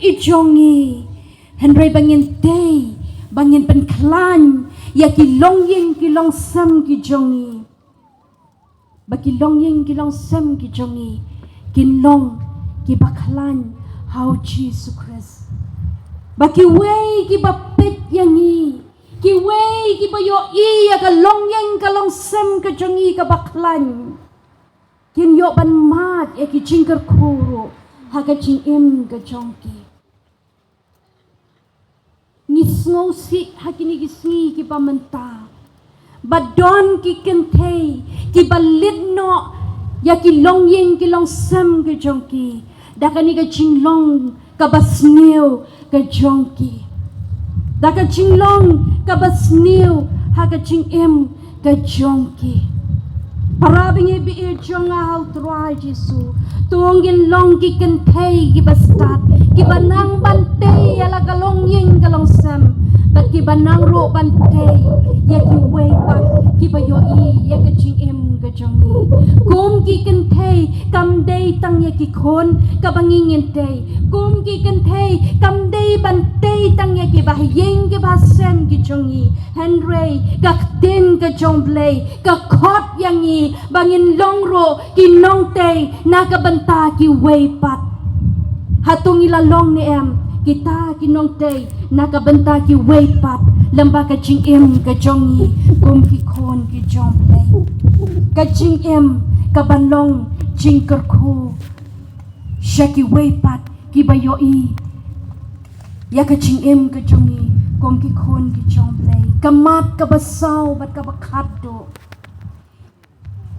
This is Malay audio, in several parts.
ijongi henry bangin day bangin pen klan ya ki long ying ki long sam ki jongi baki long ying ki long sam ki jongi kin long ki baklan how Jesus Khrist baki way ki bapet yangi ki way ki bayo i ya ka long ying ka long sam ka jongi ka baklan kin yo ban mat ya ki jingker kuro ha ka jing em ka jongki ngisngo si hakini gisngi ki pamenta badon ki Kynthei ki balidno ya ki long ying ki long sam ki jongki dakani ka jinglong ka basniu ka jongki daka jinglong ka basniu ha ka jing em ka jongki parabing bi jonga hau trai Jisu tuongin long ki Kynthei ki bastat ki banang bante ala kalong ying kalong sam bat ki banang ro bante ya ki way pa ki bayo i ya ka jing em ka jongi kum ki Kynthei kam dei tang ya ki khon ka banging dei kum ki Kynthei kam dei bante tang ya ki ba ying ki ba sam ki jongi henry ka tin ka jong BLEI ka khot yangi bangin long ro ki nong tei na ka banta ki way pat hatung ilalong ni em kita kinong tei nakabenta ki way pat lamba ka jing em ka jongi kum ki khon ki jong BLEI ka jing em ka banlong jing kerku shaki way pat ki bayo i ya ka jing em ka jongi kum ki khon ki jong BLEI kamat ka basaw bat ka bakhat do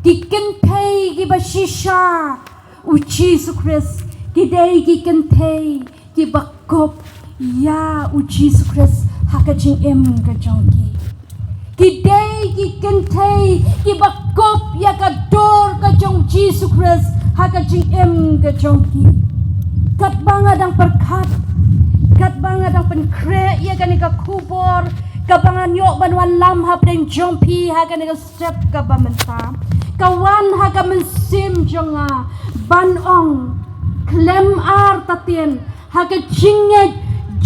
ki Kynthei ki bashisha u Jesus Khrist Kidei ki Kynthei ki bakop ya u Jesus Khrist hakajing em ka jongki Kidei ki Kynthei ki bakop ya ka dor ka jong Jesus Khrist hakajing em ka jongki kat banga dang perkat kat banga dang penkre ya ka ni ka kubor ka bangan yo banwan lam ha deng jongpi ha ka ni ka step ka bamenta kawan ha ka mensim jonga banong klem ar tatien haga jinget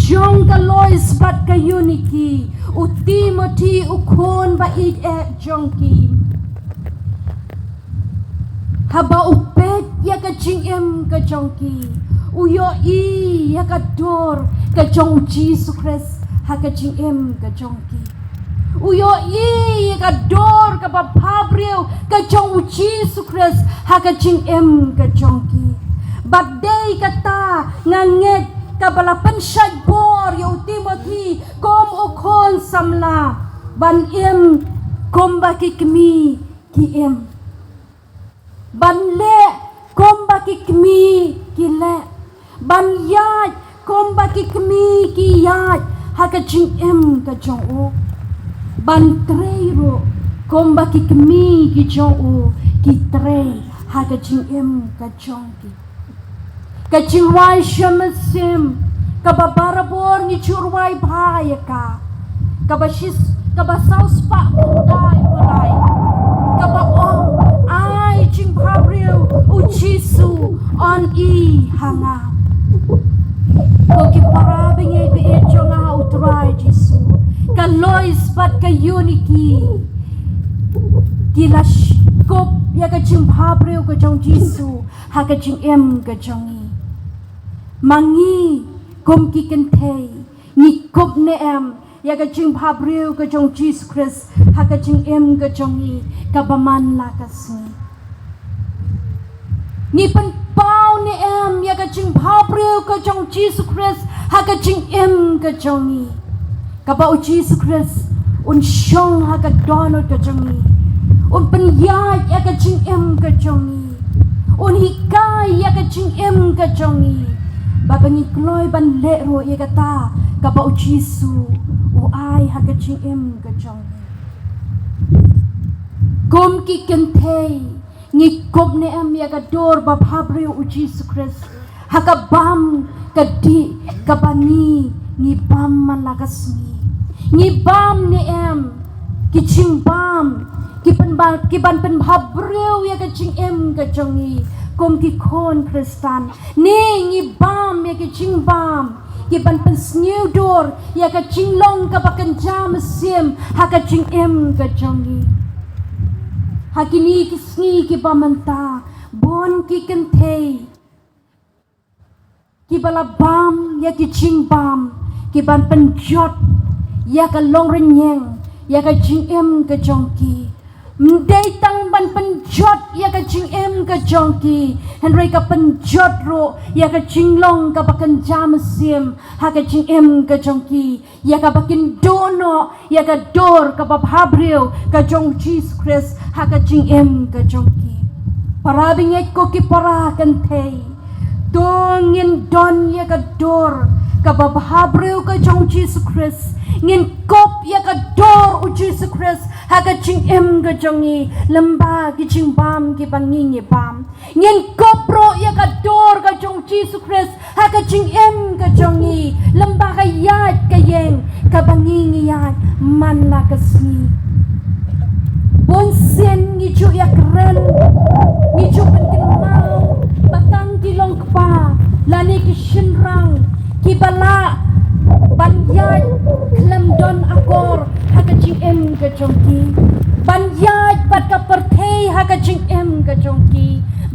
jong ka lois bat ka unity u Timothy u khon ba it e jongki haba u pet ya ka jing em ka jongki u yo i ya ka dor ka jong Jesus Khrist haga jing em ka jongki u yo i ya ka dor ka ba pabriu ka jong Jesus Khrist haga jing em ka jongki badai kata nganget kabalapan syad bor ya Timothy kom ukon samla ban em kom baki kemi ki em ban le kom baki kemi ki le ban yat kom baki kemi ki yat haka jing em ka jong o ban trei ro kom baki kemi ki jong o ki trei haka jing em ka jong ki kacilwai syamasim kababarabor ni curwai bahaya ka kabashis kabasaus pak dai berai kabaong ai jing pabriu u Jisu on i hanga ko ki parabing e be jonga utrai Jisu kalois pat ka unity kilash kop ya ka jing pabriu ka jong Jisu ha ka jing em ka jongi mangi kom ki Kynthei ni kop ne em ya ka jing pabriu ka jong Jesus Khrist ha ka jing em ka jongi ka baman la ka sni ni pen pau ne em ya ka jing pabriu ka jong Jesus Khrist ha ka jing em ka jongi ka ba u Jesus Khrist un shong ha ka donot ka jongi un pen ya ka jing em ka jongi un hikai ya ka jing em ka jongi babangi kloy ban le ro ye kata ka ba u Jisu u ai ha ka jing em ka jong kom ki Kynthei ni kop ne am ya ka dor ba phabri u Jesus Khrist ha ka bam ka di ka bani ni bam man la ka sni ni bam ne am ki jing bam ki ban pen phabri ya ka jing em ka jongi kom ki khon Kristan ni bam ya ki jing bam kiban pensniu dor ya ka jinglong ka bakan jam sim ha ka jing em ka jongi hakini kisni ki pamanta bon ki Kynthei ki bala bam ya ki jing bam ki ban penjot ya ka long renyeng ya ka jing em ka jongki mdei tang ban penjot ya ka jing em ka jongki henry ka penjot ro ya ka jinglong ka bakan jam sim ha ka jing em ka jongki ya ka bakin dono ya ka dor ka bab habril ka jong Jesus Khrist ha ka jing em ka jongki parabinget ko ki para Kynthei dongin don ya ka dor ka bab habril ka jong Jesus Khrist ngin kop ya ka dor u Jesus Khrist ha ka jing em ka jongi lamba ki jing bam ki bangingi bam ngin kop ro ya ka dor ka jong Jesus Khrist ha ka jing em ka jongi lamba ka yat ka yeng ka bangingi yat man la ka sni bonsen ngi chu ya kren ngi chu penting mau batang ki long pa lani ki shinrang ki bala banyaj klem don akor haka jing em ka jongki banyaj bat ka perthei haka jing em ka jongki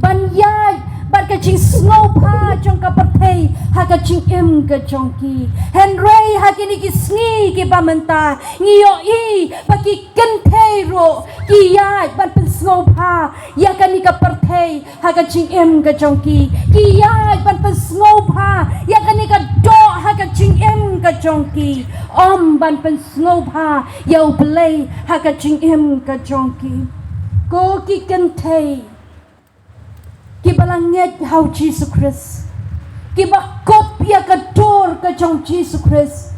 banyaj bat ka jing snow pa jong ka perthei haka jing em ka jongki henry hakini ki sni ki bamanta ngiyo I baki Kynthei ro ki yaj bat pen snow pa yakani ka perthei haka jing em ka jongki ki yaj bat pen snow pa yakani ka do haka jing em ka jongki om ban pen snow pa yau BLEI haka jing em ka jongki ko ki Kynthei ki balanget hau Jesus Khrist ki bakop ya ka dor ka jong Jesus Khrist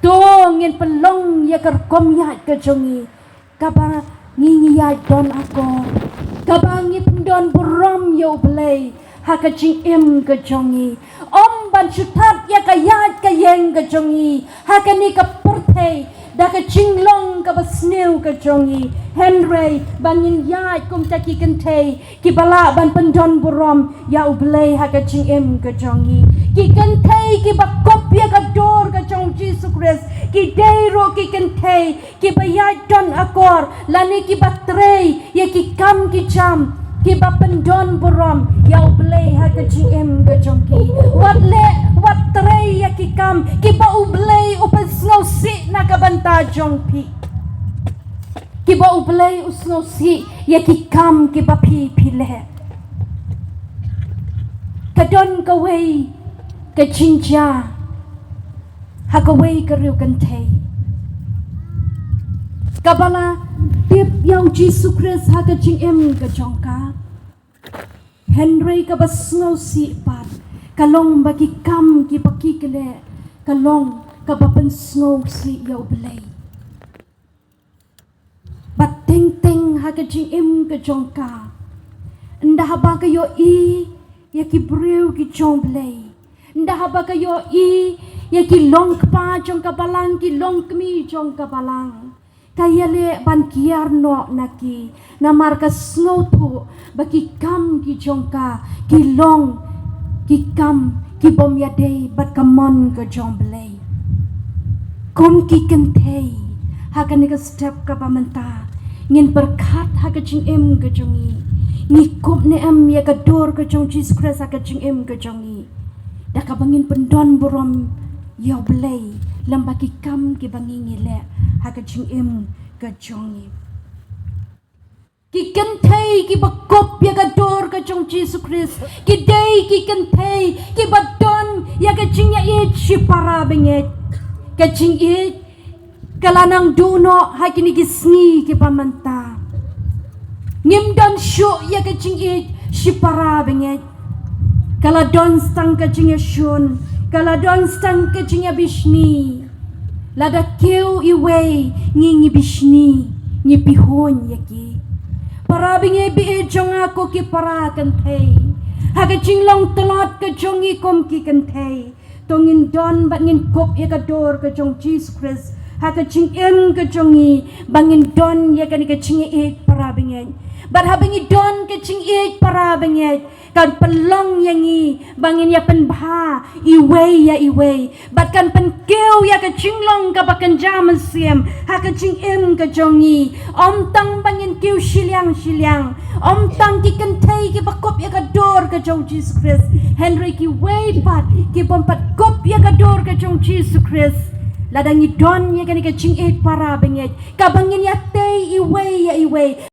dong in pelong ya ka kom ya ka jongi ka ba ngi ya don ako ka ba ngi pendon burom yau BLEI haka jing em ka jongi om ban chutat ya ka yat ka yeng ka jongi haka ni ka perthei da ka jinglong ka basneu ka jongi henry bangin yat kum ta ki Kynthei ki bala ban pendon burom ya BLEI haka jing em ka jongi ki Kynthei ki bakop ya ka dor ka jong Jesus Khrist ki deiro ki Kynthei ki bayat don akor lani ki batrei ya ki kam ki jam ki bapendon burom ya BLEI haka jing em ka jongki wat trei ya ki kam ki ba BLEI upen snow si na ka banta jongpi ki ba BLEI usno si ya ki kam ki ba pi le kadon ka wei ka jinja haka wei ka riu Kynthei kabala tip yang Jesus Khrist haka jing em ka jongka henry ka basno si pat kalong bagi kam ki paki kele kalong ka bapen snow si ya BLEI bat teng haka jing em ka jongka nda haba ka yo I ya ki breu ki jong BLEI nda haba ka yo I ya ki long pa jong ka balang ki long kmi jong ka balang kaya le ban kiar no naki namar ka snow tu baki kam ki jongka ki long ki kam ki bom ya day bat kamon ka jong BLEI kom ki Kynthei haka ni ka step ka pamanta ngin berkat haka jing em ka jongi ni kop ne em ya ka dor ka jong Jesus Khrist haka jing em ka jongi da ka bangin pendon borom ya BLEI lambaki kam ki bangingi le haka jing em ka jongi ki Kynthei ki bakop ya ka dor ka jong Jesus Khrist ki dei ki Kynthei ki badon ya ka jing ya it si para benget ka jing it kalanang duno hakini ki sni ki pamanta ngimdan syo ya ka jing it si para benget kala don stang ka jing ya shun kala don stang ka jing ya bishni lada keu iwe ngi bishni ngi pihon yaki para binge bi jong ako ki para Kynthei haga jinglong telot ka jongi kom ki Kynthei tongin don bat ngin kop ya ka dor ka jong Jesus Khrist haga jing em ka jongi bangin don ya ka ni ka jing e para binge But habang idon ka ching it para bangit. Kan pelong yang i bangin ya pen bha iway. But kan pen keu ya ka chinglong ka bakan jaman siem. Ha ka ching ka jongi. Om tang bangin keu shiliang. Om tang ki Kynthei ki bakop ya ka dor ka jong Jesus Christ. Henry ki way pat ki bompat kop ya ka dor ka jong Jesus Christ. Ladang idon ya ka ni ka ching it para bangit. Ka bangin ya te iway.